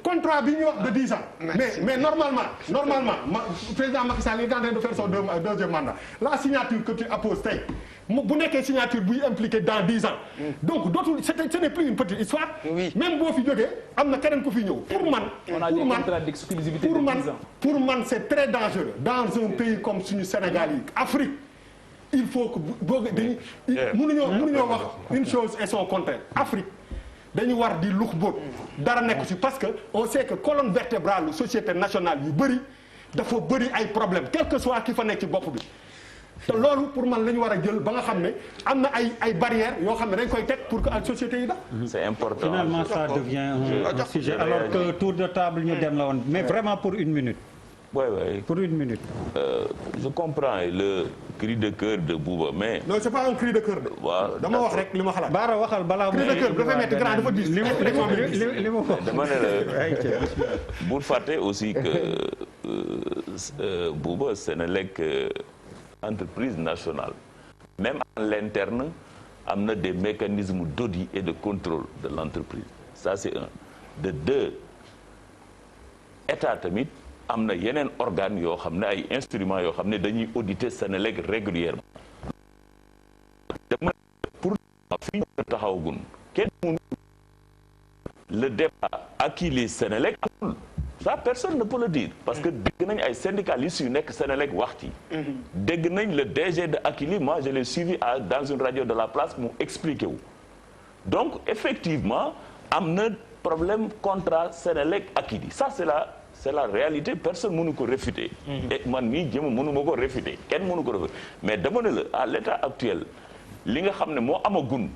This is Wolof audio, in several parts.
contrat bi ñuy wax de 10 ans. mais normalement président Macky Sall est en train de faire son deuxième mandat la signature que tu apposes tey bu nekkee signature buy impliqué dans 10 ans. donc dootul ce n'est plus une petite histoire. même boo fi jógee am na keneen ku fi ñëw. pour man c'est très dangereux dans un pays comme suñu Sénégal yi Afrique il faut que boo dañuy mënuñoo wax une chose et son contraire Afrique. dañu war di lux bóot dara nekk ci parce que on sait que colonne vertébrale société nationale yu bëri dafa bëri ay problèmes quel que soit ki fa nekk ci bopp bi te loolu pour man la ñu war a jël ba nga xam ne am na ay barrières yoo xam ne dañ koy teg pour que ak société yi da c'est important finalement ça devient un sujet alors que tour de table ñu dem la woon mais vraiment pour une minute. Oui, oui. Pour une minute. Je comprends le cri de cœur de Bouba, mais... Non, c'est pas un cri de cœur. dama wax rek li ma xalaat. Baara waxal balaa cri de cœur dafa metti grand dafa diis. li mu wax. dama ne la bul fàtte aussi que Bouba Senelec entreprise nationale. Même à l'interne, am na des mécanismes d'audit et de contrôle de l'entreprise. Ça, c'est un. De deux, État tamit am na yeneen organes yoo xam ne ay instruments yoo xam ne dañuy auditer Senelec régulièrement dama pour fii ñu taxawagun kenn mënu le débat à qui les Senelec amul ça personne ne peut le dire parce que dégg nañ ay syndicalistes yu nekk Senelec wax ci dégg nañ le DG de Akilee moi je l'ai suivi dans une radio de la place mu expliqué wu donc effectivement am na problème contrat Senelec Akilee ça c'est la réalité personne mënu ko réfuter et man mii jëm mënu ma ko réfuter kenn mënu ko réfuter mais dama ne la à l'état actuel li nga xam ne moo amagun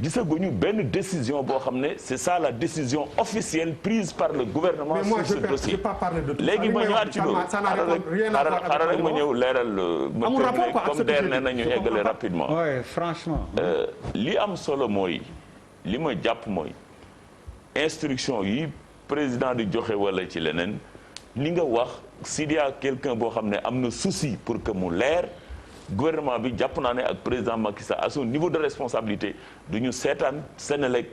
gisaguñu benn décision boo xam ne c'est ça la décision officielle prise par le gouvernement sur ce dossier léegi ma ñëwaat ci loolu xaaral rek ma ñëw leeral comme der ne nañu eggale rapidement oui franchement li am solo mooy li ma jàpp mooy instruction yi président di joxe wala ci leneen li nga wax s'il y a quelqu'un boo xam ne am na souci pour que mu leer gouvernement bi jàpp naa ne ak président Macky Sall à son niveau de responsabilité du ñu seetaan Senelec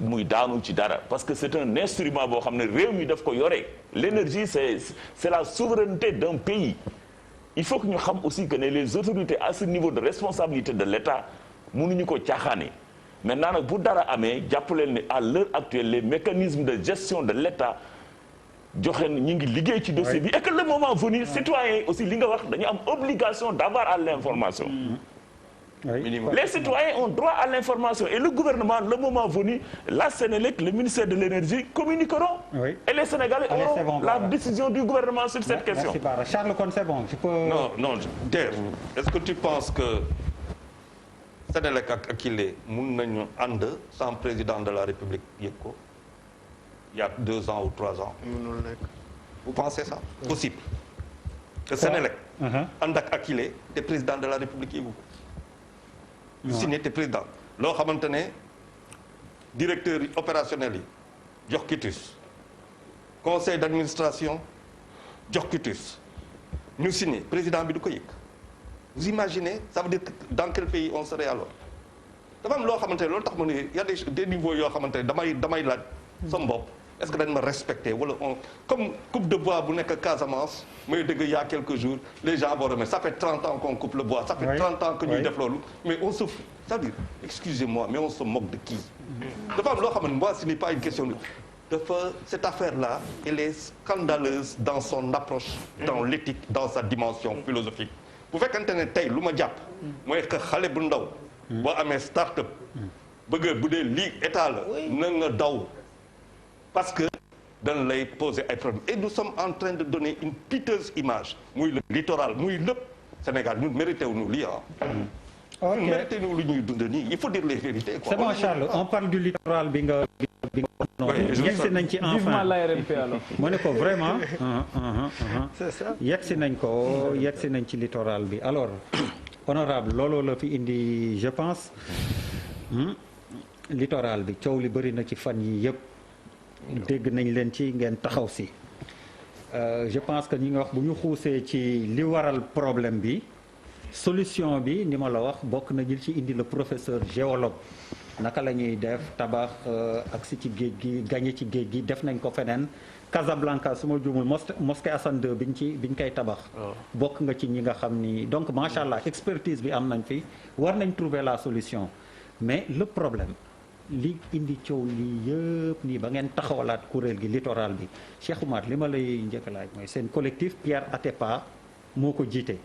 muy daanu ci dara parce que c'est un instrument boo xam ne réew mi daf ko yore l'énergie c'est la souveraineté d'un pays il faut que ñu xam aussi que ne les autorités à ce niveau de responsabilité de l'État mënuñu ko caaxaane maintenant nag bu dara amee jàpp leen ne à l'heure actuelle les mécanismes de gestion de l'État joxe ñi ngi liggéey ci dossier bi et que le moment venu citoyens aussi li nga wax dañu am obligation d'avoir à l'information les citoyens ont droit à l'information et le gouvernement le moment venu la Sénélec le ministère de l'énergie communiqueront et les Sénégalais auront la décision du gouvernement sur cette question. Charles Kon c'est bon je peux... non Der est-ce que tu penses que Senelec ak Akilee mun nañu ànd sans président de la République yëg ko il y a 2 ans ou 3 ans. mënul nekk. Vous pensez ça possible que Senelec ànd ak Akilee te président de la République yëgu ko. ñu signé te président loo xamante ne directeur opérationnel yi jox quitus conseil d'administration jox quitus ñu signé président bi du ko yëg. Vous imaginez ça veut dire dans quel pays on serait alors dafa am loo xamante ne loolu tax ma ne y a des niveaux yoo xamante ne damay laaj sama bopp est-ce que dañ ma respecter wala on comme coupe de bois bu nekk Casamance mooy dëgg il y a quelques jours les gens vont remettre ça fait 30 ans qu'on coupe le bois ça fait 30 ans que ñuy def loolu mais on se ça veut dire excusez-moi mais on se moque de qui dafa am loo xam ne moi ce n'est pas une question de dafa cette affaire-là elle est scandaleuse dans son approche dans l'éthique dans sa dimension philosophique bu fekkante ne tey lu ma jàpp mooy que xale bu ndaw boo amee start-up bëgg bu dee lii état la na nga daw parce que dañ lay poser ay problèmes et nous sommes en train de donner une piteuse image muy le littoral muy lépp Sénégal ñun mérité wu ñu lii ñun mérité wu lu ñuy dund nii il faut dire les vérités quoi. C'est bon Charles on parle du littoral bi nga yegsi nañ ci enfin ma ne ko vraiment yegsi nañ ci littoral bi alors honorable looloo la fi indi je pense littoral bi coow li bëri na ci fan yi yëpp dégg nañ leen ci ngeen taxaw si je pense que ñi nga wax bu ñu xuusee ci li waral problème bi solution bi ni ma la wax bokk na jël ci indi le professeur géologue naka la ñuy def tabax ak si ci géej gi gagné ci géej gi def nañ ko feneen Casablanca su ma juumul mosquée Hassan II biñ koy tabax. bokk nga ci ñi nga xam ni donc macha allah expertise bi am nañ fi war nañ trouver la solution mais le problème li indi coow lii yëpp nii ba ngeen taxawalaat kuréel gi littoral bi Cheikh Oumar li ma lay njëkk laaj mooy seen collectif Pierre Atepa moo ko jiite.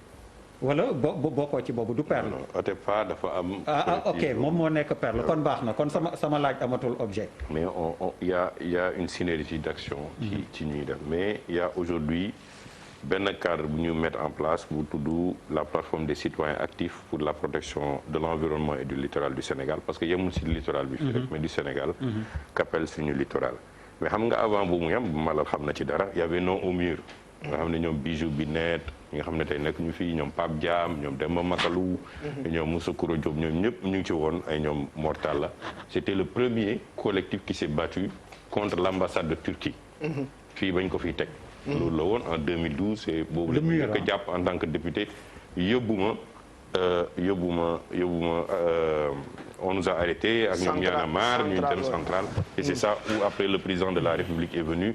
wala bokkoo ci boobu du perle. Atepa dafa am. ok moom moo nekk perle kon baax na kon sama laaj amatul objet. mais il y a une synergie d'action. ci ñuy def mais il y a aujourd'hui benn cadre bu ñu mettre en place bu tudd la plateforme des citoyens actifs pour la protection de l'environnement et du littoral du Sénégal parce que yemul ci littoral bi fii rek mais du Sénégal. qu'appelle suñu littoral. mais xam nga avant bu muy am Malal xam na ci dara y avait non au mur. nga xam ne ñoom Bijou Binet ñi nga xam ne tey nekk ñu fii ñoom Pape Diam ñoom Demba Makalou ñoom Moussa Kouro Diop ñoom ñëpp ñu ngi ci woon ay ñoom Mortalla c'était le premier collectif qui s'est battu contre l'ambassade de Turquie fii bañ ko fiy teg loolu la woon en 2012 et boobu la ñu ko jàpp en tant que député yóbbuma on nous a arrêtés ak ñoom Y'en a marre ñu dem centrale et c'est ça où après le président de la République est venu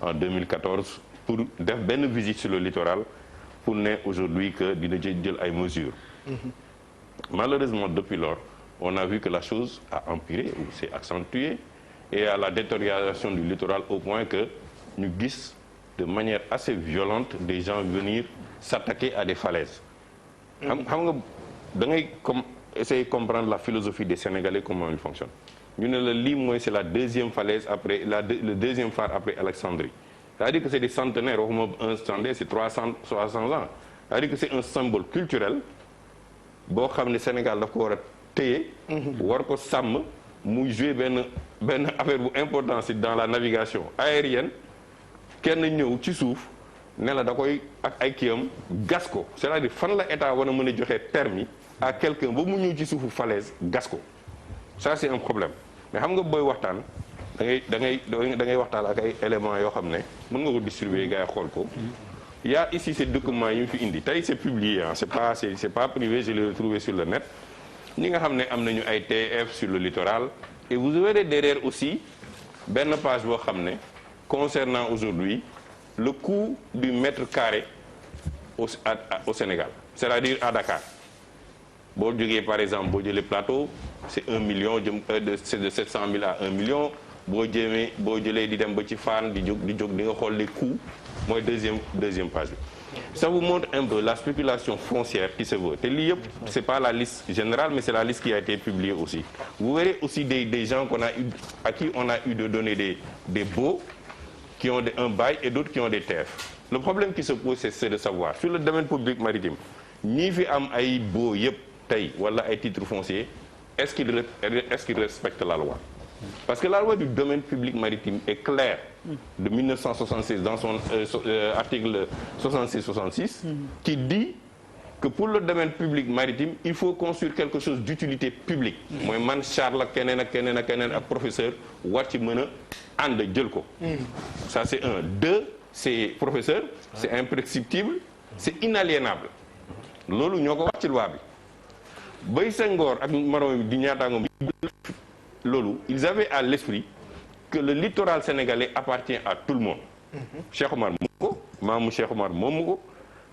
en 2014 pour def benn visite sur le littoral pour ne aujourd'hui que dina jël ay mesures. Malheureusement depuis lors on a vu que la chose a empiré ou s'est accentuée et à la détérioration du littoral au point que ñu gis de manière assez violente des gens venir s'attaquer à des falaises. xam nga da ngay comme essayer de comprendre la philosophie des Sénégalais comment ils fonctionnent ñu ne la lii mooy c'est la deuxième falaise après le deuxième phare après Alexandrie. C'est-à-dire que c'est des centenaires waxuma un centenaire c'est 300 ans c'est-à-dire que c'est un symbole culturel boo xam ne Sénégal daf ko war a téye war ko sàmm muy jouer benn affaire bu importance dans la navigation aérienne kenn ñëw ci suuf ne la da koy ak ay kiyam gas ko c'est-à-dire fan la état war a mën a joxe permis à quelqu'un ba mu ñëw ci suufu falaise gas ko ça c'est un problème mais xam nga booy waxtaan da ngay waxtaan ak ay éléments yoo xam ne mën nga ko distribuer gars yi xool ko il y a ici ces documents yi ñu fi indi tey c'est publié ah c'est pas privé je l'ai retrouvé sur le net ñi nga xam ne am nañu ay TF sur le littoral et vous verrez derrière aussi benn page boo xam ne concernant aujourd'hui le coût du mètre carré au Sénégal c'est-à-dire à Dakar boo jógee par exemple boo jëlee plateau c'est 1 million c'est de 700 000 à 1 million boo jëlee di dem ba ci Fann di jóg di nga xool les coûts mooy deuxième page bi. Ça vous montre un peu la spéculation foncière qui se veut te lii yëpp c'est pas la liste générale mais c'est la liste qui a été publiée aussi. Vous verrez aussi des gens à qui on a eu de donner des baux qui ont un bail et d'autres qui ont des TF. Le problème qui se pose c'est de savoir sur le domaine public maritime ñii fi am ay baux yëpp tey wala ay titres fonciers est-ce qu'ils respectent la loi? Parce que la loi du domaine public maritime est claire de 1976 dans son article 66 qui dit que pour le domaine public maritime il faut construire quelque chose d'utilité publique mooy man Charles ak keneen ak professeur war ci mën a ànd jël ko ça c'est un. Deux, c'est professeur c'est imprescriptible c'est inaliénable loolu ñoo ko wax ci loi bi bay Senghor ak marom di ñaataangoom loolu ils avaient à l'esprit que le littoral sénégalais appartient à tout le monde. Cheikh Oumar moomu ko maamu Cheikh Oumar moomu ko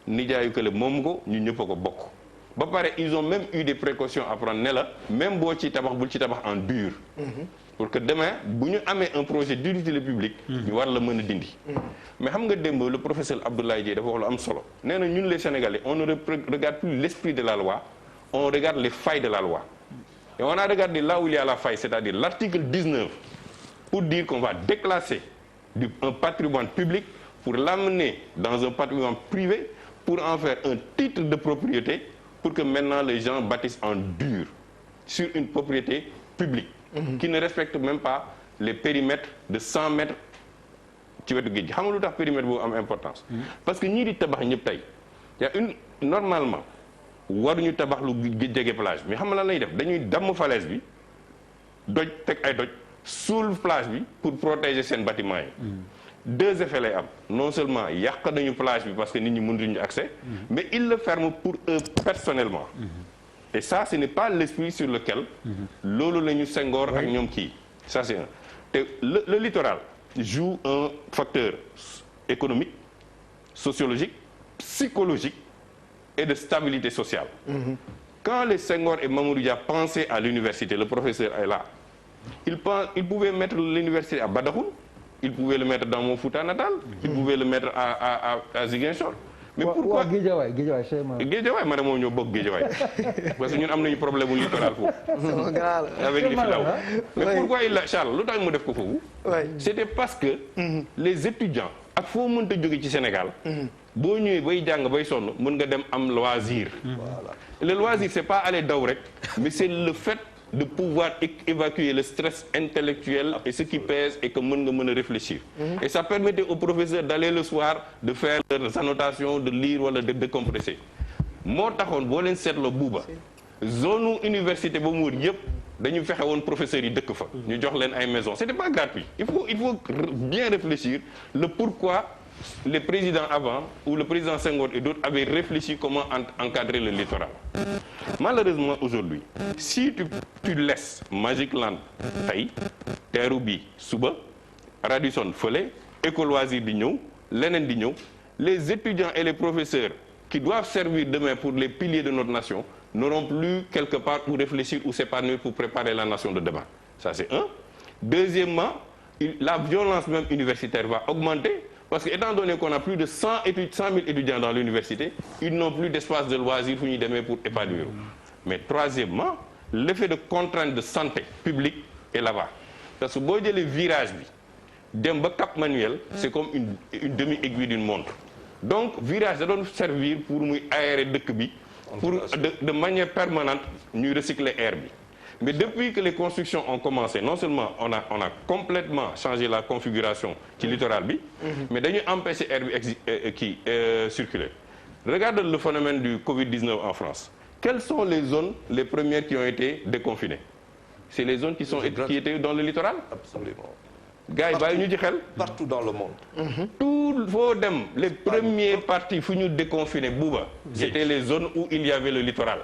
nijaayu kële moomu ko ñu ñëpp a ko bokk. ba pare ils ont même eu des précautions à prendre ne la même boo ci tabax bul ci tabax en dur. pour que demain bu ñu amee un projet d'utilité publique. ñu war la mën a dindi. mais xam nga démb le professeur Abdoulaye Dièye dafa wax lu am solo nee na ñun les Sénégalais on ne regarde plus l'esprit de la loi on regarde les failles de la loi. Et on a regardé là où il y a la faille, c'est-à-dire l'article 19, pour dire qu'on va déclasser un patrimoine public pour l'amener dans un patrimoine privé, pour en faire un titre de propriété, pour que maintenant les gens bâtissent en dur sur une propriété publique, qui ne respecte même pas les périmètres de 100 mètres ci wetu géej gi. Xam nga lu tax périmètre boobu am importance. Parce que ñii di tabax ñëpp tey, y a normalement waruñu tabax lu jege plage mais xam nga lan lay def dañuy damm falaise bi doj teg ay doj suul plage bi pour protéger seen bâtiment yi. Deux effets lay am non seulement yàq nañu plage bi parce que nit ñi mënuñu accès mais ils le ferment pour eux personnellement. et ça ce n'est pas l'esprit sur lequel loolu la ñu Senghor ak ñoom kii ça c'est un te le littoral joue un facteur économique sociologique psychologique et de stabilité sociale. Quand les Senghor et Mamadou Dia pensaient à l'université, le professeur est là, il pouvait mettre l'université à Badakhou, il pouvait le mettre dans mon Fouta natal, il pouvait le mettre à Ziguinchor. Mais pourquoi Guédiawaye madame moo ñoo bokk Guédiawaye parce que ñun am nañu problème mu littoral foofu avec les Filaw. Mais pourquoi Charles lu tax mu def ko foofu? C'était parce que les étudiants ak foo mënta jóge ci Sénégal boo ñëwee bay jàng bay sonn mën nga dem am loisir. Le loisir c'est pas aller daw rek mais c'est le fait de pouvoir évacuer le stress intellectuel et ce qui pèse et que mën nga réfléchir. Et ça permettait aux professeurs d'aller le soir de faire leurs annotations de lire wala de décompresser. moo taxoon boo leen seetloo buuba zone université ba mu wër yëpp dañu fexe woon professeurs yi dëkk fa. ñu jox leen ay maisons c'était pas gratuit. Il faut bien réfléchir le pourquoi les présidents avant ou le président Senghor et d'autres avaient réfléchi comment encadrer le littoral. Malheureusement aujourd'hui si tu laisses Magic Land tey teeru bi suba Radisson fële École Loisirs di ñëw leneen di ñëw les étudiants et les professeurs qui doivent servir demain pour les piliers de notre nation n'auront plus quelque part où réfléchir ou s'épanouir pour préparer la nation de demain. Ça c'est un. Deuxièmement, la violence même universitaire va augmenter parce que étant donné qu'on a plus de 100 000 étudiants dans l'université, ils n'ont plus d'espace de loisirs fu ñuy demee pour épanouir. Mais troisièmement, l'effet de contrainte de santé publique est là-bas. Parce que boo jëlee virage bi dem ba Cap Manuel, c'est comme une demi-aiguille d'une montre. Donc virage da doon servir pour muy aérer dëkk bi pour de manière permanente ñuy recycler air bi. Mais depuis que les constructions ont commencé, non seulement on a complètement changé la configuration ci littoral bi, mais dañu empêcher air bi circuler. Regarde le phénomène du Covid-19 en France. Quelles sont les zones les premières qui ont été déconfinées? C'est les zones qui étaient dans le littoral. Absolument. Gars yi bàyyi ñu ci xel. Partout dans le monde. Tout foo dem les premières parties fu ñu déconfiné buuba c'était les zones où il y avait le littoral.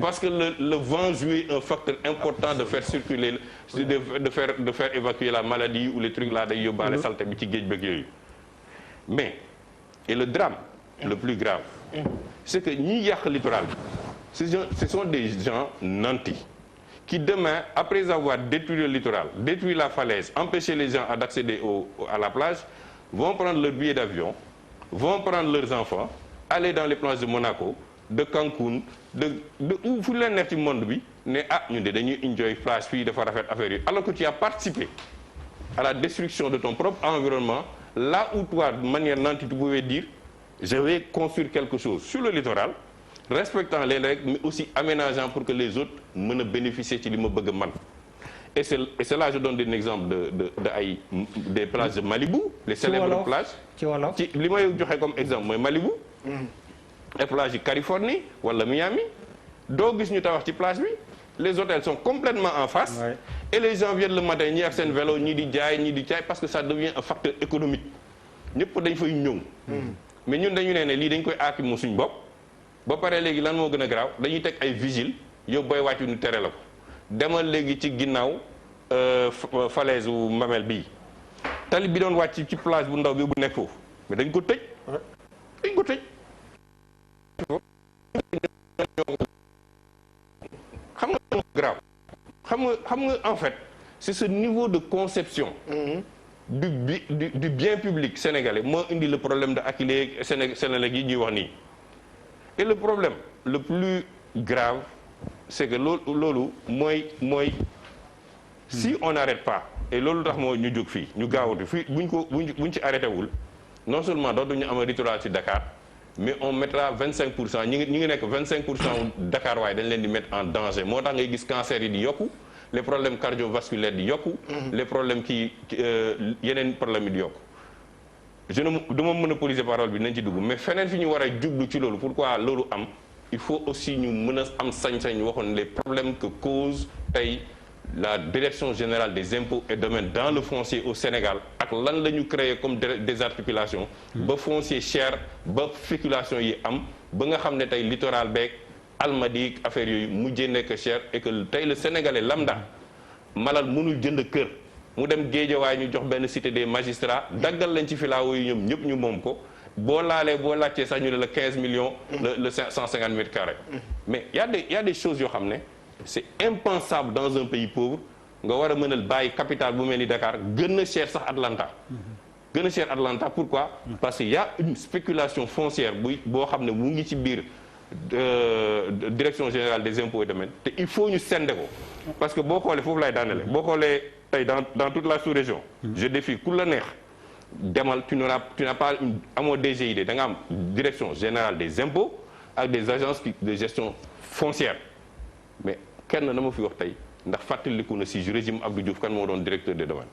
Parce que le vent jouait un facteur important de faire circuler de faire évacuer la maladie ou les trucs là day yóbbaale saleté bi ci géej bëgg yooyu. Mais et le drame le plus grave c'est que ñi yàq littoral bi ce sont des gens nantis qui demain, après avoir détruit le littoral, détruit la falaise, empêché les gens d'accéder à la plage, vont prendre leur billet d'avion, vont prendre leurs enfants, aller dans les plages de Monaco, de Cancun, de où fu leen neex ci monde bi ne ñun de dañuy enjoy plage fii dafa rafet affaire yi alors que tu as participé à la destruction de ton propre environnement là où toi de manière nantie tu pouvais dire je vais construire quelque chose sur le littoral respectant les règles mais aussi aménageant pour que les autres mën a bénéficier ci li ma bëgg man et c'est là je donne un exemple des plages de Malibu les célèbres plages ci li may joxe comme exemple mooy Malibu les plages yi Californie wala Miami doo gis ñu tabax ci plage bi les hôtels sont complètement en face et les gens viennent le matin ñii ak seen vélo ñii di jaay parce que ça devient un facteur économique ñëpp dañ fay ñëw mais ñun dañu ne lii dañ koy aakimu suñ bopp ba pare léegi lan moo gën a garaaw dañuy teg ay vigile yow booy wàccu ñu tere la ko demal léegi ci ginnaaw falaise u Mamel bii tali bi doon wàcc ci plage bu ndaw bi bu nekk foofu mais dañ ko tëj xam nga grave xam nga en fait c'est ce niveau de conception du bien public sénégalais moo indi le problème de Akilee Sénélec yi ñuy wax nii. Et le problème le plus grave c'est que loolu mooy si on n'arrête pas et loolu tax moo ñu jóg fii ñu gaawatu fii buñ ci arrêté wul non seulement dootuñu am littoral ci Dakar mais on mettra 25% ñi ngi nekk 25% Dakar waaye dañ leen di mettre en danger moo tax ngay gis cancer yi di yokku les problèmes cardiovasculaires di yokku les problèmes yeneen problèmes yi di yokku duma monopoliser parole bi nañ ci dugg mais feneen fi ñu war a jublu ci loolu pourquoi loolu am il faut aussi ñu mën a am sañ-sañ waxoon les problèmes que cause tey la direction générale des impôts et domaines dans le foncier au Sénégal ak lan la ñu créé comme désarticulation ba foncier cher ba spéculation yi am ba nga xam ne tey littoral beeg Almadies affaire yooyu mujjee nekk cher et que tey le sénégalais lambda malal mënul jënd kër mu dem Géejawaay ñu jox benn cité des magistrats daggal lañ ci filao yi ñoom ñëpp ñu moom ko boo laajtee sax ñu ne la 15 millions le 150 mètres carrés mais y a des choses yoo xam ne c'est impensable dans un pays pauvre nga war a mënal bàyyi capitale bu mel ni Dakar gën a cher sax Atlanta gën a cher Atlanta pourquoi parce que y a une spéculation foncière boo xam ne mu ngi ci biir direction générale des impôts et domaines te il faut ñu sende ko parce que boo xoolee foofu lay daanele boo xoolee tey dans toute la sous-région je défie ku la neex demal tu n'as pas amoo DGID da nga am direction générale des impôts ak des agences de gestion foncière mais kenn na ma fi wax tey ndax fàttaliku na si régime Abdou Diouf kan moo doon directeur des domaines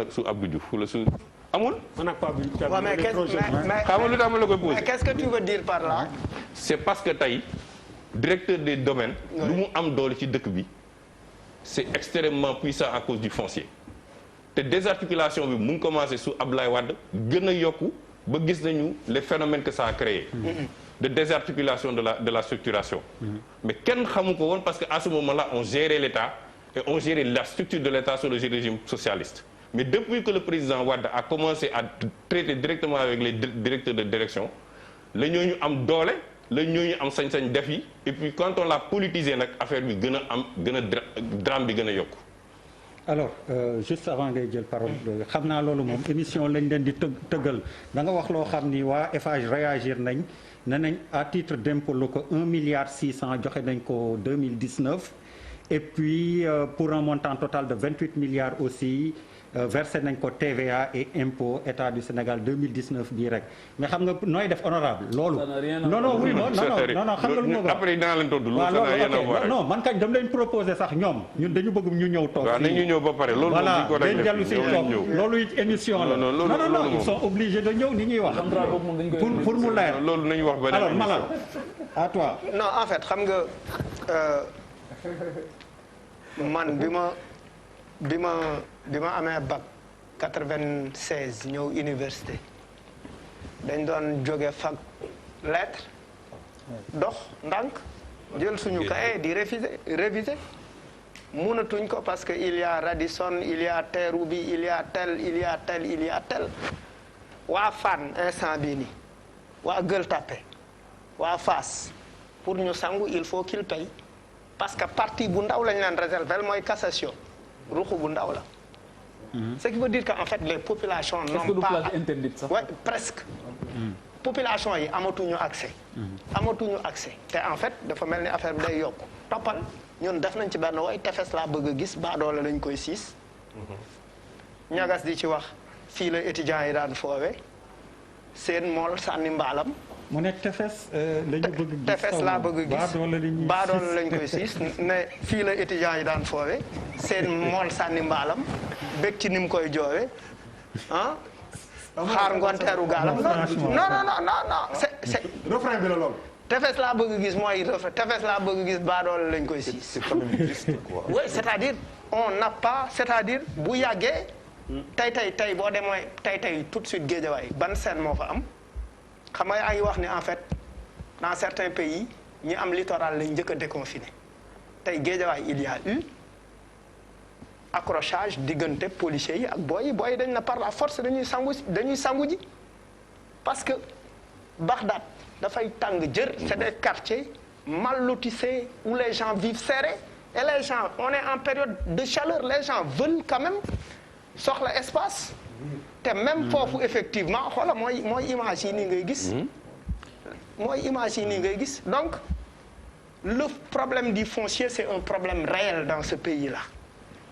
su Abdou Diouf wala su amul. mais qu'est-ce que tu veux dire par là. c'est parce que tey directeur des domaines. lu mu am doole ci dëkk bi. c'est extrêmement puissant à cause du foncier. te désarticulation bi mu ngi commencé sous Abdoulaye Wade gën a yokku ba gis nañu les phénomènes que ça a créé. de désarticulation de la structuration. mais kenn xamu ko woon parce que à ce moment-là on gérait l'État et on gérait la structure de l'État sous le régime socialiste. mais depuis que le président Wade a commencé à traiter directement avec les directeurs de direction la ñooñu am doole la ñooñu am sañ-sañ def yi et puis quand on l'a politisé nag affaire bi gën a drame bi gën a yokku. alors juste avant ngay jël parole xam naa loolu moom émission lañ leen di tëggal da nga wax loo xam ni waa Eiffage réagir nañ ne nañ à titre d'impôt locaux 1,6 milliard joxe nañ ko 2019 et puis pour un montant total de 28 milliards aussi versé nañ ko TVA et impôt état du Sénégal 2019 bii rek mais xam nga nooy def honorable loolu. non oui non xam nga lu ma. après dinaa leen tontu loolu ça n'a rien à voir non man kañ dama leen proposer sax ñoom ñun dañu bëgg ñu ñëw toog. waaw nañu ñëw ba pare loolu voilà dañ dellu si toog loolu it émission la. non ils sont obligés de ñëw ni ñuy wax. pour mu leer. loolu nañu wax beneen alors Malal à toi. non en fait xam nga man bi ma amee bac 96 ñëw université dañ doon jóge fac lettre dox ndànk jël suñu cahier di réviser mënatuñ ko parce que il y a Radisson il y a Terrou-Bi il y a tel waa Fann instant bii nii waa Gueule Tapée waa Fass pour ñu sangu il faut qu'il paye parce que partie bu ndaw lañ leen réserver mooy cassation ruxu bu ndaw la. ce qui veut dire que en fait les populations n'ont pas ouais, presque population yi amatuñu accès te en fait dafa mel ni affaire bi day yokku toppal ñun def nañ ci benn way tefes laa bëgg a gis baadoole lañ koy siis ñagas di ci wax fii la étudiants yi daan foowe seen mool sànni mbaalam mu ne tefes lañu bëgg gis tefes laa bëgg a gis baadoole lañ koy siis ne fii la étudiants yi daan foowe seen mool sànni mbaalam bég ci ni mu koy joowe ah xaar ngonteeru gaalam non c'est refrain bi la loolu tefes laa bëgg gis mooy tefes laa bëgg gis baadoole lañ koy siis c'est quand même juste quoi. oui c'est-à-dire on n'a pas c'est-à-dire bu yàggee tey boo demee tey tout de suite Guédiawaye ban scène moo fa am xam nga yaa ngi wax ni en fait dans certains pays ñi am littoral lañ njëkk a déconfiné tey Guédiawaye il y a eu accrochage diggante policiers yi ak booy yi dañ na par la force dañuy sangu ji parce que Bagdad dafay tàng jër c'est des quartiers mal lotissés où les gens vivent serrés et les gens on est en période de chaleur les gens veulent quand même soxla espace te même foofu effectivement xoola mooy image yi nii ngay gis donc le problème du foncier c'est un problème réel dans ce pays-là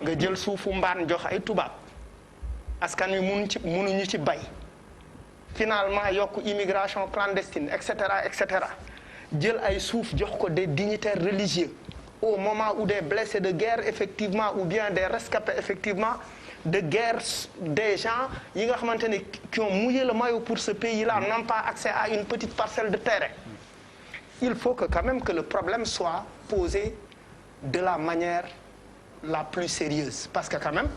nga jël suufu mbaan jox ay tubaab askan wi mënuñu ci bay finalement yokk immigration clandestine et cetera jël ay suuf jox ko des dignitaires religieux au moment où des blessés de guerre effectivement ou bien des rescapés effectivement de guerre des gens yi nga xamante ne qui ont mouillé le maillot pour ce pays-là n'ont pas accès à une petite parcelle de terrain il faut que quand même que le problème soit posé de la manière la plus sérieuse parce que quand même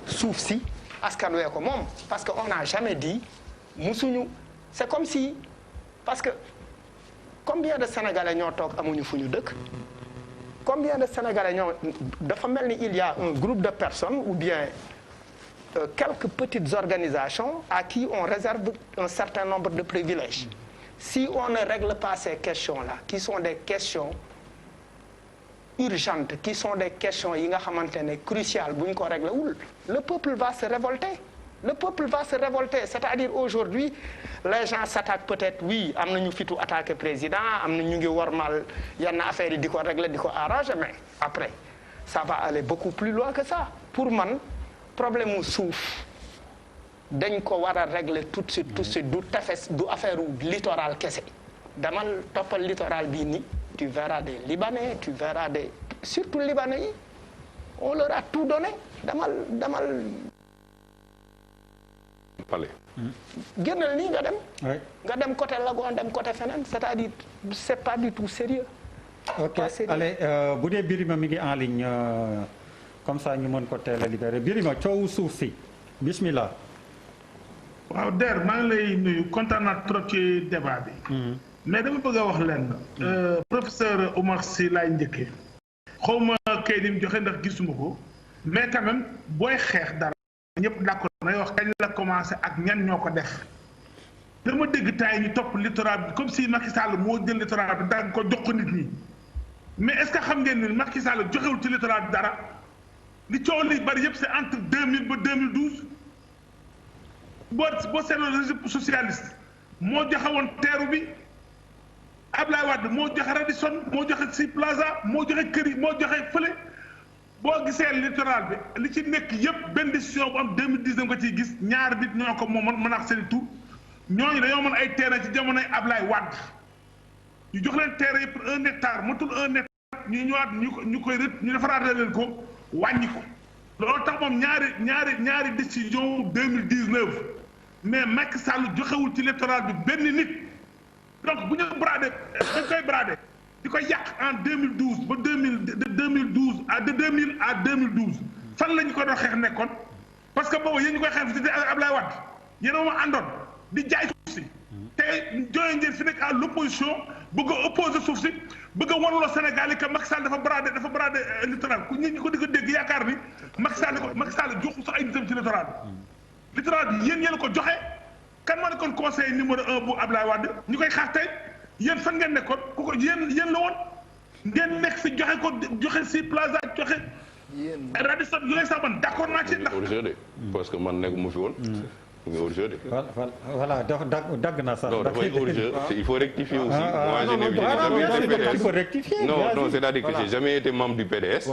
suuf si askan wee ko moom parce que on n'a jamais dit musuñu c'est comme si parce que combien de Sénégalais ñoo toog amuñu fu ñu dëkk combien de Sénégalais ñoo dafa mel ni il y a un groupe de personnes ou bien quelques petites organisations à qui on réserve un certain nombre de privilèges. Si on ne règle pas ces questions-là qui sont des questions urgentes qui sont des questions yi nga xamante ne cruciales bu ñu ko réglé wul le peuple va se révolter. Le peuple va se révolter c'est-à-dire aujourd'hui les gens s'attaquent peut-être oui am na ñu fitu attaquer président am na ñu ngi wormal yenn affaires yi di ko régler di ko arranger mais après ça va aller beaucoup plus loin que ça pour man problème mu suuf dañ ko war a régler tout de suite du tefes du affaire u littoral kese damal toppal littoral bii ni tu verras des Libanais tu verras des surtout Libanais yi on leur a tout donné damal palais. génnal nii nga dem côté Lagon dem côté feneen c'est-à-dire c'est pas du tout sérieux. ok allez bu dee Birima mi ngi en ligne comme ça ñu mën ko teel a libéré Birima coowu suuf si bismillah. waaw Der maa ngi lay nuyu kontaan naa trop ci débat bi. mais dama bëgg a wax leen professeur Oumar Sy laay njëkkee. xaw ma kayit yi mu joxe ndax gisuma ko mais quand même booy xeex dara. ñëpp d'accord nay wax kañ la commencé ak ñan ñoo ko def dama dégg tay ñu topp littoral bi comme si Macky Sall moo jël littoral bi dagg ko jox ko nit ñi mais est-ce que xam ngeen ni Macky Sall joxewul ci littoral bi dara li coow li bari yëpp c'est entre 2000 ba 2012 boo seetloo régime socialiste moo joxe woon teeru bi Ablaye Wade moo joxe Radisson moo joxe Sea Plaza moo joxe kër yi moo joxe fële. boo gisee littoral bi li ci nekk yëpp benn décision bu am 2010 nga ciy gis ñaari nit ñoo ko moom mën a seen tur ñooñu dañoo mën ay terrain ci jamonoy Ablaye Wade ñu jox leen terrain yi pour 1 hectare matul 1 hectare ñu ñëwaat ñu koy ñu defaraat leen ko wàññi ko loolu tax moom ñaari décision 2019 mais Macky Sall joxewul ci littoral bi benn nit donc bu ñu bradé dañ koy bradé. di ko yàq en 2012 ba 2012 de 2000 à 2012 fan la ñu ko doon xeex nekkoon parce que boobu yéen ñu koy xeex ci Ablaye Wade yéen a ma àndoon di jaay suuf si te jooyee ngeen fi nekk à l'opposition bëgg a opposer suuf si bëgg a wanuloo Sénégal yi que Macky Sall dafa bradé littoral ku ñi ko di ko dégg yaakaar ni Macky Sall joxu sax ay nitam ci littoral bi yéen yéen ko joxe kan moo nekkoon conseil numéro 1 bu Ablaye Wade ñu koy xaar tey yéen fan ngeen nekkoon ku ko yéen la woon ngeen nekk fi joxe si plaza joxe Radisson yooyu sax man d'accord naa ci ndax parce que man nekk mu fi woon mu ngi hors-jeu de voilà dagg na sax dafay hors-jeu il faut rectifier aussi il faut rectifier non c'est-à-dire que j'ai jamais été membre du PDS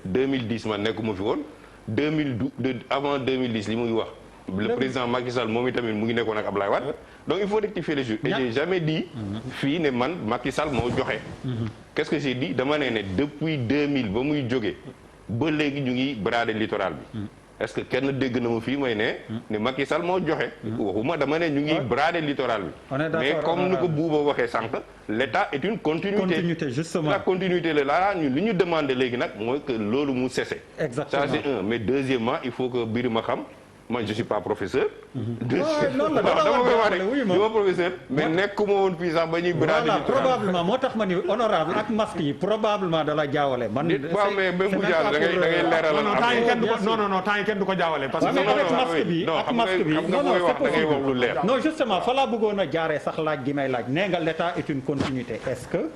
2010 man nekk mu fi woon 2012 avant 2010 li muy wax le président Macky Sall moom itamit mu ngi nekkoon ak Ablaye Wade donc il faut rectifier les choses et j'ai jamais dit fii ne man Macky Sall moo joxe qu'est-ce que j'ai dit dama ne depuis 2000 ba muy jóge ba léegi ñu ngi brader littoral bi est-ce que kenn dégg na ma fii may ne Macky Sall moo joxe waxuma dama ne ñu ngi brader littoral bi mais comme nu ko Bouba waxee sànq l'État est une continuité justement la continuité là ñun li ñu demandé léegi nag mooy que loolu mu cessé ça c'est un mais deuxièmement il faut que Birima xam moi je suis pas professeur. non dama koy wax rek du ma professeur. mais nekkuma woon fii sax ba ñuy. voilà probablement moo tax ma ni honorable ak masque yi probablement da la jaawale. man waaw mais même bu jaar da ngay leeral. non temps yi kenn du ko jaawale. parce que avec masque bi ak masque bi non non c'est possible non justement fa laa bëggoon a jaaree sax laaj gi may laaj nee nga l'État est une continuité est-ce que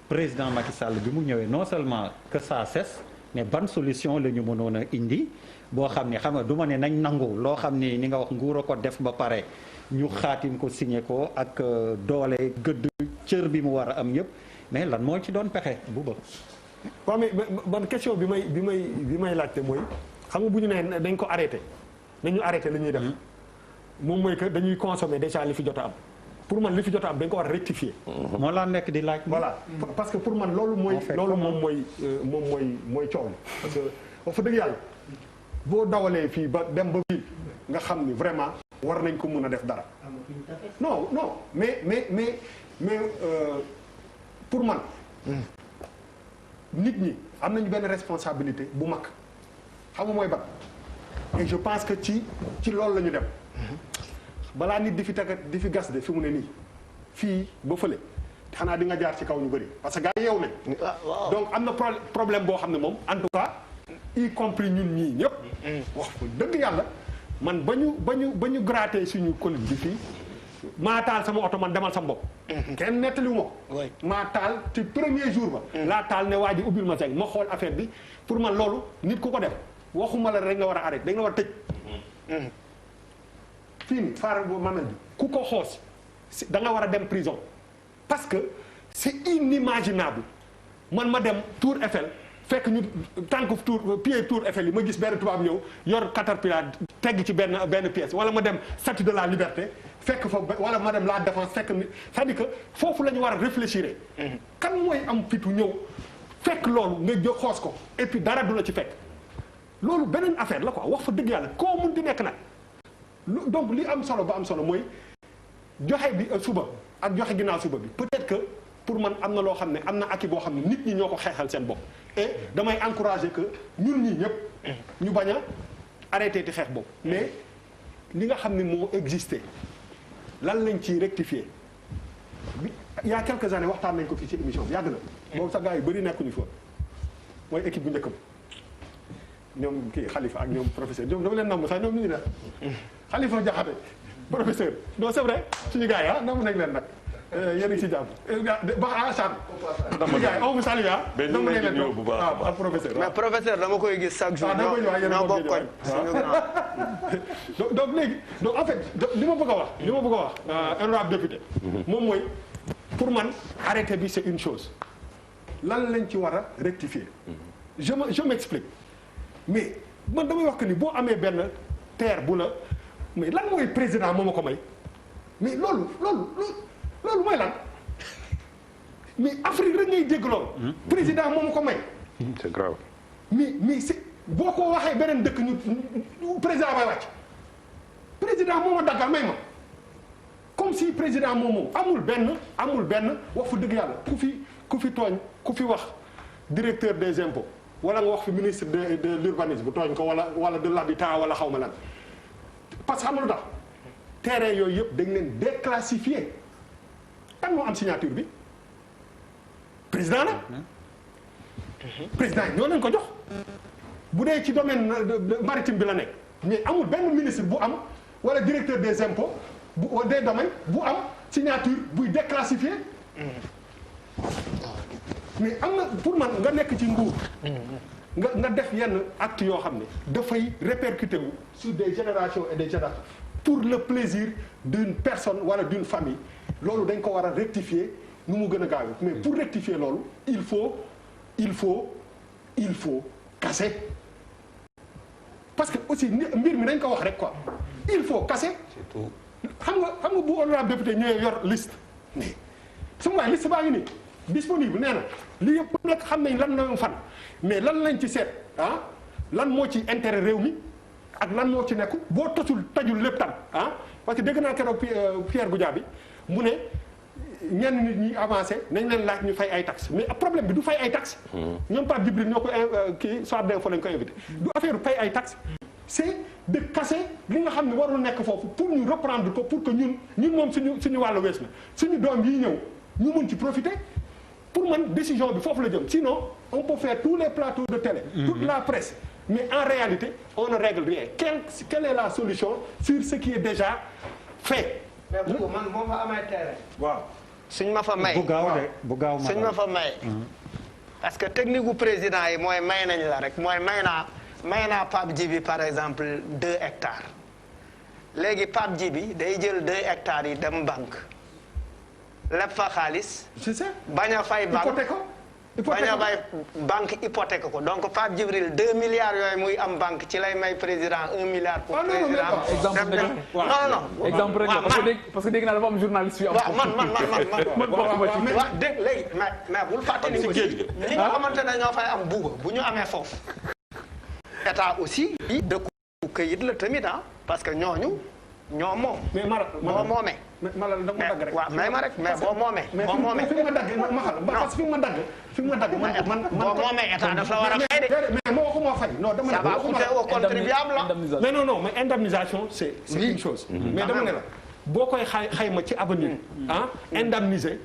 président Macky Sall bi mu ñëwee non seulement que ça cesse mais ban solution la ñu mënoon a indi. boo xam ne xam nga du ma ne nañ nangu loo xam ni nga wax nguur a ko def ba pare ñu xaatim ko signé ko ak doole gëdd cër bi mu war a am yëpp mais lan moo ci doon pexe bu ba. waaw mais ban question bi may laajte mooy xam nga bu ñu nee dañ ko arrêté nañu arrêté li ñuy def moom mooy que dañuy consommer déjà li fi jot a am pour man li fi jot a am dañ ko war a rectifier. moo laa nekk di laaj. voilà parce que pour man loolu mooy. moom mooy coow li parce que wax fa dëgg yàlla. boo dawalee fii ba dem ba fii nga xam ni vraiment war nañ ko mun a def dara non mais pour man nit ñi am nañu benn responsabilité bu mag xam nga mooy ban et je pense que ci loolu la ñu dem balaa nit di fi gas de fi mu ne nii fii ba fële xanaa di nga jaar ci kaw ñu bëri parce que gars yi yeewu nañ. donc am na problème boo xam ne moom en tout cas y compris ñun ñii ñëpp. wax ko dëgg yàlla man ba ñu gratter suñu colline bi fii maa taal sama oto man demal sama bopp. kenn nettali wu ma. maa taal ci premier jour ba. laa taal ne waa ji ubbil ma seng ma xool affaire bi pour man loolu nit ku ko def waxuma la rek nga war a arrêté dañ la war a tëj. fii nii faara bu mamel bi ku ko xoos da nga war a dem prison parce que c'est inimaginable man ma dem Tour Eiffel fekk ñu tànk pied Tour Eiffel yi ma gis benn tubaab ñëw yor caterpillar tegg ci benn pièce wala ma dem Statue de la Liberté fekk fa wala ma dem la Défense fekk ni c'est-à-dire que foofu la ñu war a réfléchir. kan mooy am fitu ñëw fekk loolu nga jóg xoos ko et puis dara du la ci fekk loolu beneen affaire la quoi wax fa dëgg yàlla koo mun di nekk nag. donc li am solo ba am solo mooy joxe bi suba ak joxe ginnaaw suba bi peut-être que pour man am na loo xam ne am na acquis boo xam ne nit ñi ñoo ko xeexal seen bopp et damay encourager que ñun ñii ñëpp ñu bañ a arrêté ti xeex boobu mais li nga xam ne moo existé lan lañ ciy rectifier bi il y a quelques années waxtaan nañ ko fii ci émission bi yàgg na boobu sax gars yi bëri nekkuñu fa mooy équipe bu njëkk ba ñoom kii Khalifa ak ñoom professeur ñoom dama leen namm sax ñoom ñu ngi def Khalifa Diakhaté professeur non c'est vrai suñu gars yi ah namm nañ leen nag yéen a ngi si jàmm ba Achane. suñu gars yi on vous salue ah. namm nañ leen waaw ak professeur. mais professeur dama koy gis chaque jour. ñoo bokk koñ donc léegi donc en fait li ma bëgg a wax. honorable député. moom mooy pour man arrêté bi c'est une chose lan lañ ci war a rectifier. je m'explique. mais man damay wax que ni boo amee benn terre bu la mais lan mooy président moo ma ko may mais loolu mooy lan mais Afrique rek ngay dégg loolu. président moo ma ko may. c'est grave. mais c'est boo ko waxee beneen dëkk ñu président bay wàcc président moo ma daggal may ma comme si président moom amul benn wax fa dëgg yàlla ku fi tooñ ku fi wax directeur des impôts. wala nga wax fi ministre de l'urbanisme bu tooñ ko wala de l'habitat wala xaw ma lan parce que xam nga lu tax terrain yooyu yëpp dañ leen déclassifier kan moo am signature bi président la président yi ñoo leen ko jox bu dee ci domaine maritime bi la nekk mais amul benn ministre bu am wala directeur des impôts des domaines bu am signature buy déclassifier mais am na pour man nga nekk ci nguur nga def yenn acte yoo xam ne dafay répercuter wu sur des générations et des générations pour le plaisir d'une personne wala d'une famille loolu dañ ko war a rectifier nu mu gën a gaaw mais pour rectifier loolu il faut casser parce que aussi mbir mi dañ ko wax rek quoi il faut casser xam nga bu honorable député ñëwee yor liste mais su ma liste baa ngi nii disponible nee na lii yëpp nekk xam nañ lan la fan mais lan lañ ci seet ah lan moo ci intérêt réew mi ak lan moo ci nekkul boo tajul lépp tam ah parce que dégg naa keroog Pierre Goudiaby mu ne ñenn nit ñi avancé nañ leen laaj ñu fay ay taxes mais problème bi du fay ay taxes. ñoom Pape Djibril ñoo ko kii soit d'info lañ ko invité du affaire fay ay taxes c'est de casser li nga xam ne warul nekk foofu pour ñu reprendre ko pour que ñun moom suñu wàllu wees na suñu doom yi ñëw ñu mun ci profiter. pour man décision bi foofu la jëm sinon on peut faire tous les plateaux de télé toute la presse mais en réalité on ne règle rien quelle est la solution sur ce qui est déjà fait mais bu man moo fa amee terrain waaw suñ ma fa may bu gaaw suñ ma fa may parce que technique bu président yi mooy may nañ la rek mooy may naa Pape Djibi par exemple 2 hectares léegi Pape Djibi day jël 2 hectares yi dem banque leb fa xaalis. c'est ça. bañ a fay banque bañ a fay banque hypothèque ko donc Pape Djibril 2 milliards yooyu muy am banque ci lay may président 1 milliard. pour président exemple rek parce que dégg naa dafa am journaliste yu am. waaw man waaw dégg léegi mais bul fàtte ni aussi ñi nga xamante ne ñoo fay am buuba bu ñu amee foofu. état aussi. dëkku këyit la tamit parce que ñooñu. ñoo moom. mais boo moomee. Malal da nga dagg rek. waaw may ma rek mais boo moomee. boo moomee fi nga dagg ma xal parce que fi nga dagg man boo moomee état daf la war a fay de. mais moo waxuma fay non dama ne. ça va coûter au contribuable la. mais non mais indemnisation c'est une chose. mais dama ne la boo koy xayma ci avenir indemniser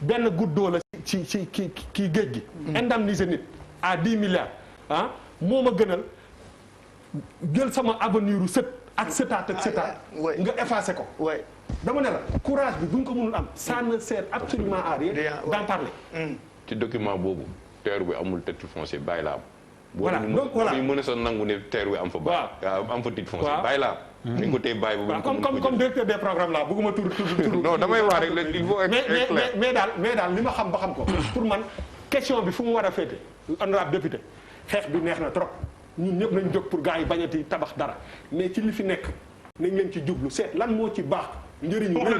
benn goutte d'eau la ci kii géej gi indemniser nit à 10 milliards moo ma gënal jël sama avenir u sët ak sëtaat nga effacé ko dama ne la courage bi bu ñu ko mënul am ça ne sert absolument à rien d'en parler ci document boobu terre bi amul titre foncier bàyyi la am voilà donc voilà boo mën a sa nangu ne terre bi am fa am fa titre foncier bàyyi la am dañ ko tey bàyyi ba comme directeur des programmes là bëgguma tur non damay wax rek il faut être clair mais daal li ma xam ba xam ko pour man question bi fu mu war a féete honorable député xeex bi neex na trop ñun ñëpp nañ jóg pour gars yi bañati tabax dara mais ci li fi nekk nañ leen ci jublu seet lan moo ci baax njëriñu réew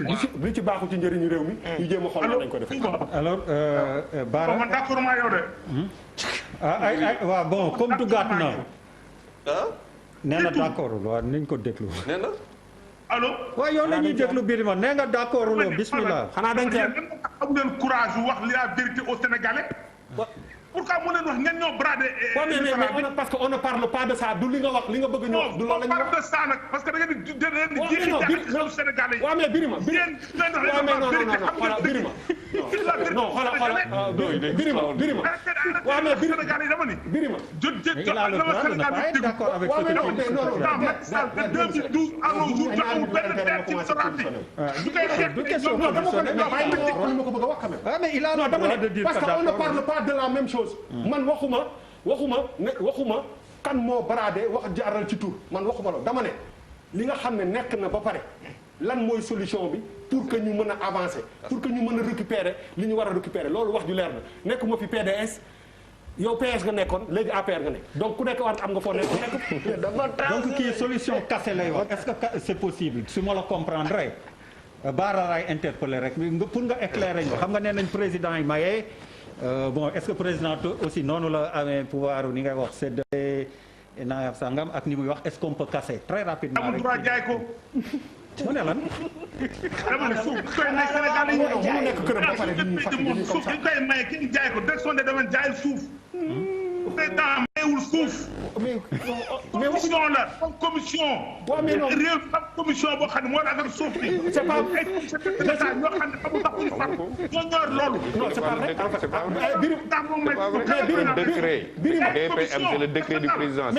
mi li ci baaxu ci njëriñu réew mi ñu jéem a xool lan lañ ko defee alors Bara man d'accord maa yow de waaw bon comme tu gàtt na nee na d'accord waaw nañ ko déglu nee na allo waaw yow la ñuy déglu Birima nee nga d'accord loo bismillah xanaa dañ cee am leen courage wax la vérité aux Sénégalais pourquoi mu leen wax ngeen ñoo bradé mais parce que on ne parle pas de ça du li nga wax li nga bëgg ñu wax du loolu la ñu wax de ça nag parce que da ngeen di jeexi Sénégalais yi waaw mais Birima non xoolal Birima waaw mais Sénégalais yi dama ni Birima d'accord avec Macky Sall de 2012 à nos jours joxewul benn terre ci littoral bi du question dama ko bëgg a wax quand même mais il a le droit de dire parce que on ne parle pas de la même chose man waxuma kan moo bradé wax jaaral ci tur man waxuma la dama ne li nga xam ne nekk na ba pare lan mooy solution bi pour que ñu mën a avancer pour que ñu mën a récupérer li ñu war a récupérer loolu wax ju leer na nekkuma fi PDS yow PS nga nekkoon léegi APR nga nekk donc ku nekk war am nga foo nekk donc kii solution cassée lay wax est-ce que c'est possible su ma la comprendre Bara laay interpeller rek pour nga éclairer ñu xam nga nee nañ président yi maye bon est-ce que président aussi noonu la amee pouvoir ni ngay wax séddale naaf sangam ak ni muy wax est-ce qu'on peut casser très rapidement amul droit jaay ko mu ne lan dama ne suuf koy may Sénégal yi mu nekk këram ba pare dañuy fàttali suuf dañ koy may ki jaay ko direction des domaines jaayul suuf président mayewul suuf commission la comme commission réew am commission boo xam ne moo la affaire suuf bi c'est pas ay commission ñoo xam ne amul tax ñu far ñoo ñor loolu non c'est pas vrai DPM c'est le décret du président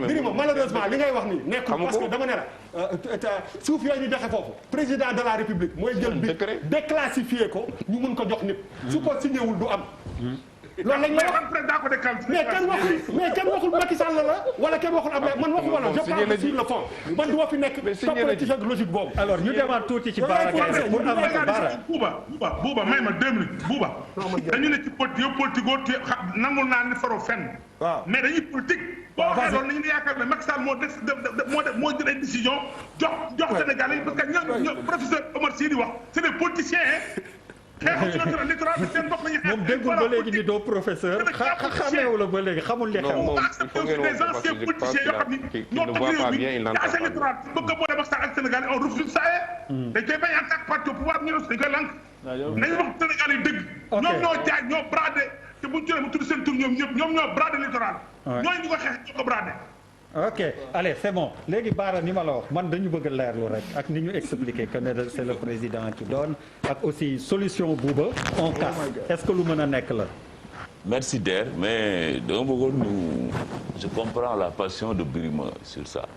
Birima malheureusement li ngay wax ni nekkul parce que dama ne la suuf yooyu ñu dexe foofu président de la république mooy jël bi déclassifier ko ñu mun ko jox nit su ko signé wul du am loolu lañ la wax mais kenn waxul Macky Sall la wala kenn waxul Abdoulaye man waxu wala je parle sur le fond man du ma fi nekk toppale ci sa logique boobu alors ñu demaat tuuti ci Bara Gaye pour am Bara Bouba may ma 2 minutes Bouba dañu ne ci politique te nangul naa ni faro fenn mais dañuy politique boo waxee loolu nañu yaakaar ne Macky Sall moo jël ay décision jox Sénégalais yi parce que ñoom professeur Omar Sy di wax c'est des politiciens moom déggul ba léegi ni doo professeur xameewu la ba léegi xamul li xew. moom il faut ngeen wax parce que je pense qu'il ne voit pas bien il n'entend pas bien. bëgg a boole Macky Sall ak Sénégal on refuse ça dañ koy bañ en tant que parti au pouvoir ñu dañ koy lank nañu wax Sénégal yi dëgg ñoom ñoo jaay ñoo bradé te bu ñu jëlee mu tudd seen tur ñoom ñëpp ñoom ñoo bradé littoral ñooñu ñu ko xeex ñoo ko bradé ok allez c'est bon léegi Bara ni ma la wax man dañu bëgg a leerlu rek ak ni ñu expliquer que ne c'est le président qui donne ak aussi solution Bouba on casse est-ce que lu mën a nekk la. merci Der mais dama bëggoon ñu je comprends la passion de Birima sur ça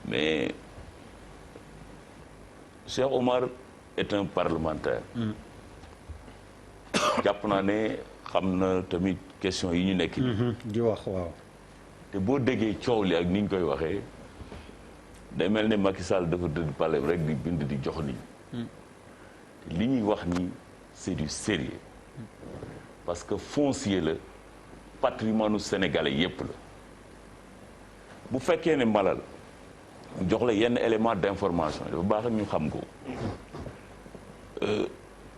mais Cheikh Omar est un parlementaire jàpp naa ne xam na tamit question yi ñu nekk di wax waaw. te boo déggee coow li ak ni ñu koy waxee day mel ne Macky Sall dafa tëdd palais rek di bind di jox nii te li ñuy wax nii c'est du sérieux parce que foncier la patrimoine u sénégalais yépp la bu fekkee ne malal jox la yenn élément d'information dafa baax ñu xam ko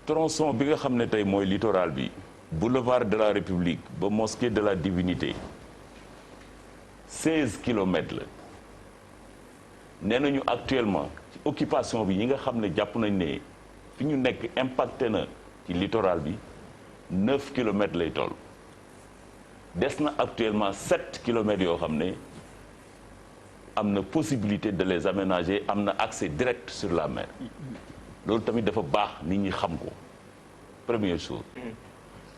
tronçon bi nga xam ne tey mooy littoral bi boulevard de la République ba mosquée de la Divinité 16 kilomètres la nee nañu actuellement ci occupation bi yi nga xam ne jàpp nañ ne fi ñu nekk impacté na ci littoral bi 9 kilomètres lay toll des na actuellement 7 kilomètres yoo xam ne am na possibilité de les aménager am na accès direct sur la mer loolu tamit dafa baax nit ñi xam ko première chose.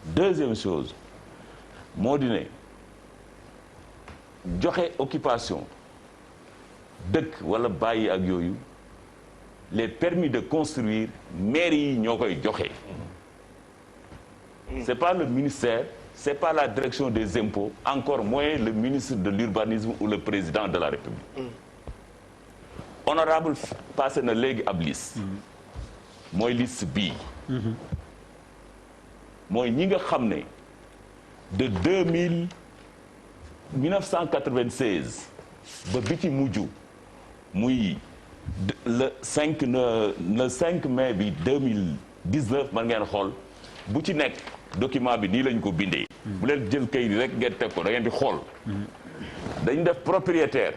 Deuxième chose moo di ne joxe occupation dëkk wala bàyyi ak yooyu les permis de construire mairie yi ñoo koy joxe. C'est pas le ministère, c'est pas la direction des impôts, encore moins le ministre de l'urbanisme ou le président de la République. Honorable passé na léegi ab liste. mooy liste bii. mooy ñi nga xam ne de 1996 ba bi ci mujj muy le 5 mai bi 2019 man ngeen xool bu ci nekk document bi nii lañ ko bindee. bu leen jël kayit rek ngeen teg ko da ngeen di xool. dañ def propriétaire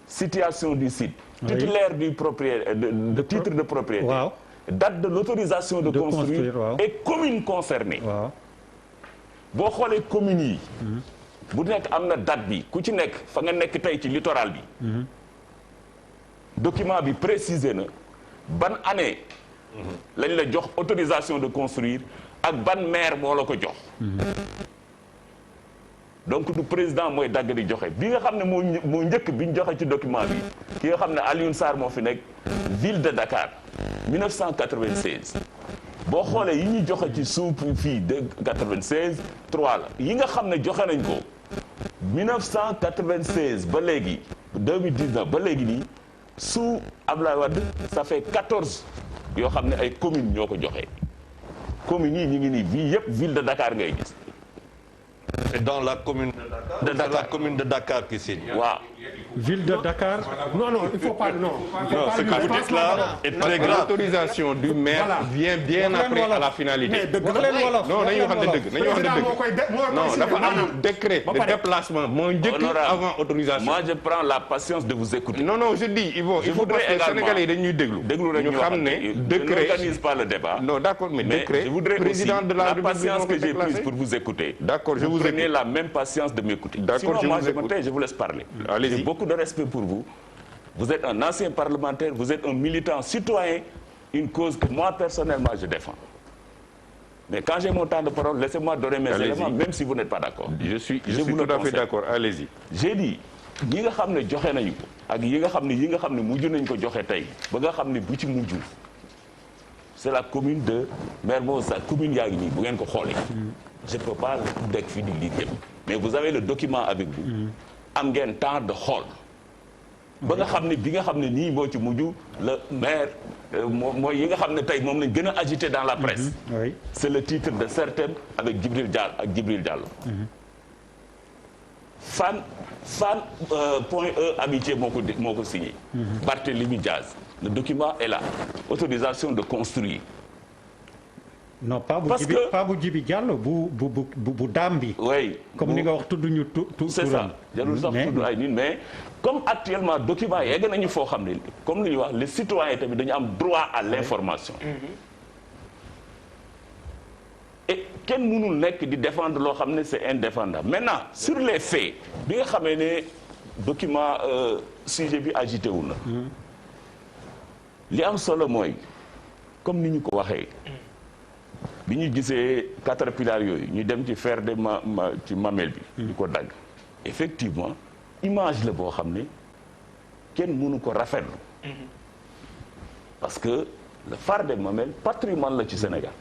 situation du site. titulaire du propriétaire de titre de propriété. waaw. date de l'autorisation de construire et commune concernée. waaw. boo xoolee communes yi. bu nekk am na date bi ku ci nekk fa nga nekk tey ci littoral bi. document bi précisé na ban année. lañ la jox autorisation de construire ak ban maire moo la ko jox. donc du président mooy dagg di joxe bi nga xam ne moo njëkk bi ñu joxe ci document bi ki nga xam ne Alioune Sarr moo fi nekk ville de Dakar 1996 boo xoolee yi ñu joxe ci suuf fii de 96 3 la yi nga xam ne joxe nañ ko 1996 ba léegi 2019 ba léegi nii sous Abdoulaye Wade ça fait 14 yoo xam ne ay communes ñoo ko joxe communes yi ñu ngi nii bii yëpp ville de Dakar ngay gis. Et dans la commune de Dakar. De Dakar. C'est la commune de Dakar qui signe. waaw. Ville de Dakar. Non, il faut pas. Non, Ce que vous dites là est très grave. L'autorisation du maire vient bien après à la finalité. Non, nañu waxante dëgg nañu waxante dëgg. Non, dafa am décret de déplacement moo njëkk avant autorisation. Moi je prends la patience de vous écouter. Non, je dis il faut parce que Sénégalais yi dañuy déglu. ñu xam ne décret. Je n'organise pas le débat. Non, d'accord, mais décret. Je voudrais président aussi de la la patience que j'ai prise déplacé. pour vous écouter. D'accord, je vous Prenez écoute. la même patience de m'écouter. D'accord, Sinon, je vous écoute. je vous laisse parler. Allez-y. J'ai beaucoup de respect pour vous. Vous êtes un ancien parlementaire, vous êtes un militant citoyen, une cause que moi personnellement je défends. Mais quand j'ai mon temps de parole, laissez-moi donner mes éléments, même si vous n'êtes pas d'accord. Je suis vous tout le à fait conseille. d'accord. Allez-y. J'ai dit ñi nga xam ne joxe nañu ko ak yi nga xam ne mujj nañ ko joxe tey ba nga xam ne bu ci mujj c'est la commune de Mermoz sa commune yaa ngi nii bu ngeen ko xoolee. Je peux pas dekk fi di lire yëpp mais vous avez le document avec vous. am ngeen temps de xool. ba nga xam ne bi nga xam ne nii moo ci mujj le maire mooy yi nga xam ne tey moom lañ gën a agité dans la presse. Oui. C'est le titre de certaines avec Djibril Diallo. Fan point E amitié moo ko signé. Barthélémy Diaz. Le document est là. Autorisation de construire. non pas bu Parce Djibi que- pas bu Djibi Diallo bu daam bi. Oui. comme ni nga wax tudd ñu C'est ça. jarul sax tudd ay nit mais comme actuellement document yegg nañu foo xam ne comme li ñuy wax les citoyens tamit dañu am droit à l'information. Et kenn mënul nekk di défendre loo xam ne c'est indéfendable maintenant sur les faits bi nga xamee ne document sujet bi agité wu na. li am solo mooy comme ni ñu ko waxee. bi ñu gisee caterpillar yooyu ñu dem ci fer de ci mamelle bi. di ko dagg effectivement image la boo xam ne kenn mënu ko rafetlu. parce que le phare des mamelles patrimoine la ci Sénégal.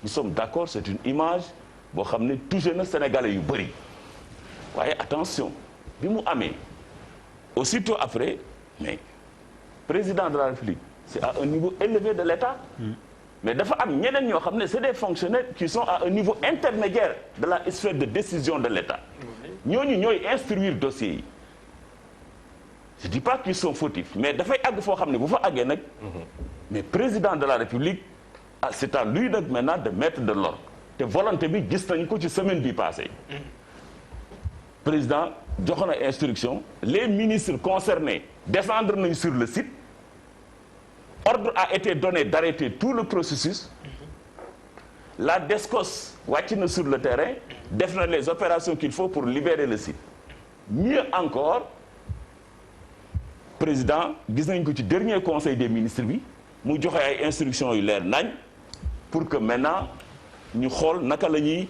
nous sommes d'accord c'est une image boo xam ne touché na Sénégalais yu bëri waaye attention bi mu amee aussitôt après mais président de la République c'est à un niveau élevé de l'État. mais dafa am ñeneen ñoo xam ne c'est des fonctionnaires qui sont à un niveau intermédiaire de la sphère de décision de l'État. ñooñu ñooy instruire dossiers yi. je dis pas qu'ils sont fautifs mais dafay àgg foo xam ne bu fa àggee nag. mais président de la République c'est à lui nag maintenant de mettre de l'ordre te volonté bi gis nañu ko ci semaine bi passée. président jox na instruction les ministres concernés descendre nañu sur le site. Ordre a été donné d'arrêter tout le processus. La DSCOS wàcc na sur le terrain def na les opérations qu'il faut pour libérer le site. Mieux encore président gis nañ ko ci dernier conseil des ministres bi mu joxe ay instructions yu leer nañ pour que maintenant ñu xool naka la ñuy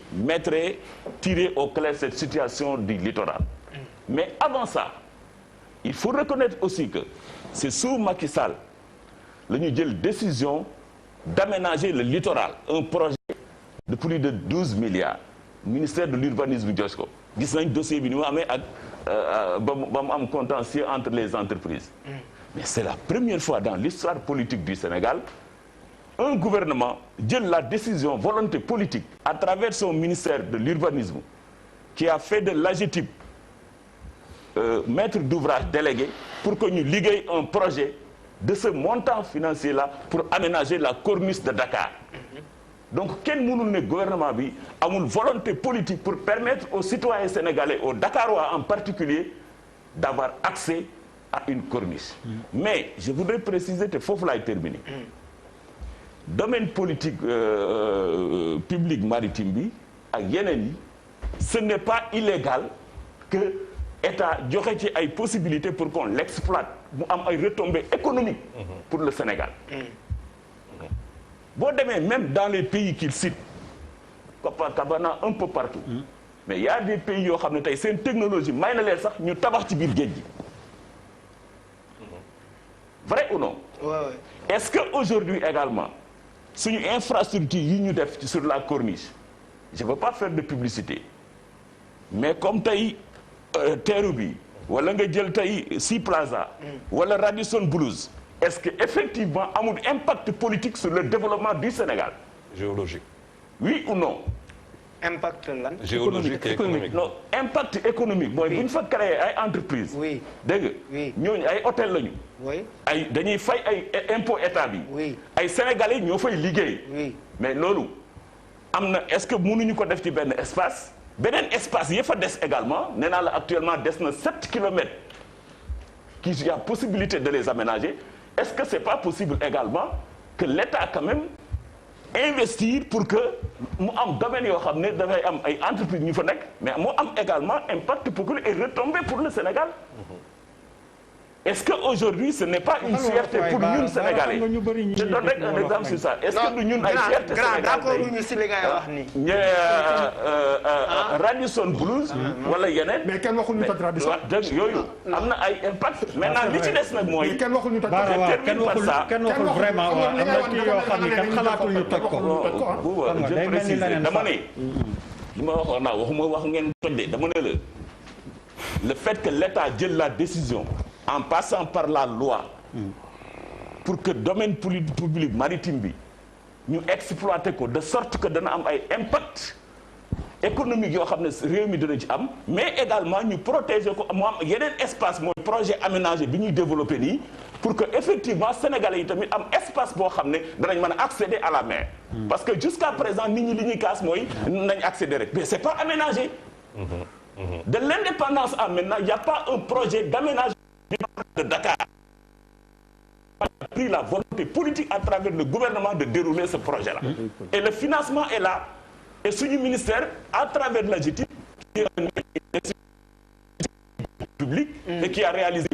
tirer au clair cette situation du littoral. Mais avant ça il faut reconnaître aussi que c'est sous Macky Sall la ñu jël décision d'aménager le littoral, un projet de plus de 12 milliards ministère de l'urbanisme jox ko gis nañ dossier bi ni mu amee ak ba mu am contentieux entre les entreprises. Mais c'est la première fois dans l'histoire politique du Sénégal un gouvernement jël la décision volonté politique à travers son ministère de l'urbanisme qui a fait de l'AGETIP maître d'ouvrage délégué pour que ñu liggéey un projet de ce montant financier-là pour aménager la corniche de Dakar. Donc kenn mënul ne gouvernement bi amul volonté politique pour permettre aux citoyens sénégalais, aux Dakarois en particulier, d'avoir accès à une corniche. Mais je voudrais préciser que foofu laay terminer. Domaine politique public maritime bi ak yeneen yi ce n'est pas illégal que État joxe ci ay possibilités pour qu'on l'exploite mu am ay retombées économiques pour le Sénégal. Boo demee même dans les pays qu'il cite Copacabana un peu partout. Mais il y a des pays yoo xam ne tey seen technologie may na leen sax ñu tabax ci biir géej gi. Vrai ou non? Est-ce que aujourd'hui également suñu infrastructure yi ñu def sur la corniche, je veux pas faire de publicité, mais comme tey teeru bi wala nga jël tey Sea Plaza wala Radisson Blues, est-ce que effectivement amul impact politique sur le développement du Sénégal? Géologique. Oui ou non? Impact lan? Géologique et économique. Non, impact économique mooy bu ñu fa créer ay entreprises. Oui. Dégg nga. Oui. Ñooñu ay hôtel lañu. Oui. ay dañuy fay ay impôt état bi. Oui. ay sénégalais ñoo fay liggéey. Oui. Mais loolu am na est-ce que mënuñu ko def ci benn espace beneen espace yi fa des également nee naa la actuellement des na 7 kilomètres qui y a possibilité de les aménager. Est-ce que c'est pas possible également que l'État quand même investir pour que mu am domaine yoo xam ne dafay am ay entreprises ñu fa nekk mais mu am également impact pour que et retombées pour le Sénégal. Est-ce que aujourd'hui ce n'est pas une fierté pour ñun Sénégalais? Je donne rek un exemple sur ça. Est-ce que du ñun ay fierté Sénégal d'accord ñu si li ngay wax nii. Radisson Blues wala yeneen. mais kenn waxul ñu toj Radisson. yooyu am na ay impact. Maintenant li ci des nag mooy. mais kenn waxul ñu toj. kenn waxul vraiment waaw am na kii yoo xam ne kenn xalaatul ñu toj ko. je précise dama ne. li ma waxoon naa waxuma wax ngeen toj de dama ne la le fait que l'État jël la décision en passant par la loi pour que domaine public maritime bi ñu exploiter ko de sorte que dana am ay impact économique yoo xam ne réew mi dina ci am mais également ñu protéger ko mu am yeneen espace mooy projet aménagé bi ñuy développer nii pour que effectivement sénégalais yi tamit am espace boo xam ne danañ mën a accéder à la mer. Parce que jusqu'à présent nit ñi li ñuy kaas mooy nañ accéder rek mais c'est pas aménagé. De l'indépendance à maintenant il n'y a pas un projet d'aménagement de Dakar. On a pris la volonté politique à travers le gouvernement de dérouler ce projet-là. Et le financement est là. Et suñu ministère à travers l'AGETIP qui est un institut public et qui a réalisé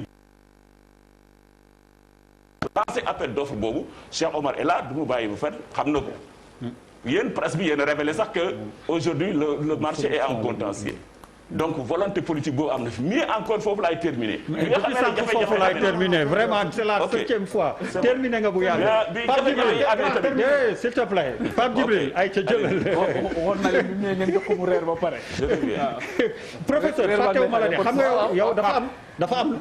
lancé appel d'offres boobu Cheikh Omar est là du mu bàyyi bu fet xam na ko yéen presse bi yéen a révélé sax que aujourd'hui le marché est en contentieux. Donc volonté politique boobu am na fi mieux encore foofu laay terminer. mais depuis sànq foofu laay terminer vraiment c'est la septième fois. terminer nga bu yàgg. Pape Djibril s'il te plaît. Pape Djibril ay ca jëlal. waxoon na leen bi ngeen jox ko mu reer ba pare. professeur fàttewuma la de xam nga yow dafa am